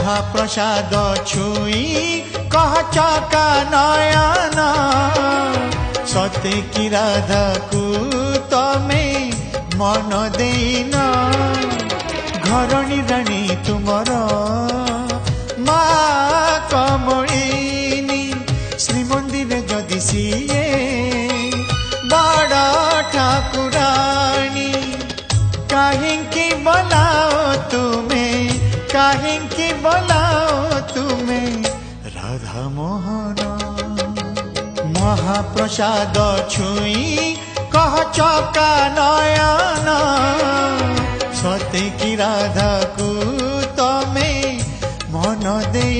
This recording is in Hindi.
महाप्रसाद छुई कह चका नयन सते की राधा को तमे मन देन घरणी राणी तुमर मा कमलिनी श्रीमंदिर जदि सीए बड़ ठाकुराणी काहेंकी बोलाओ तुम्हें काहेंकी बोलाओ तुम्हें राधा मोहन महाप्रसाद छुई कह चका नयन सते की राधा को तमे मन दे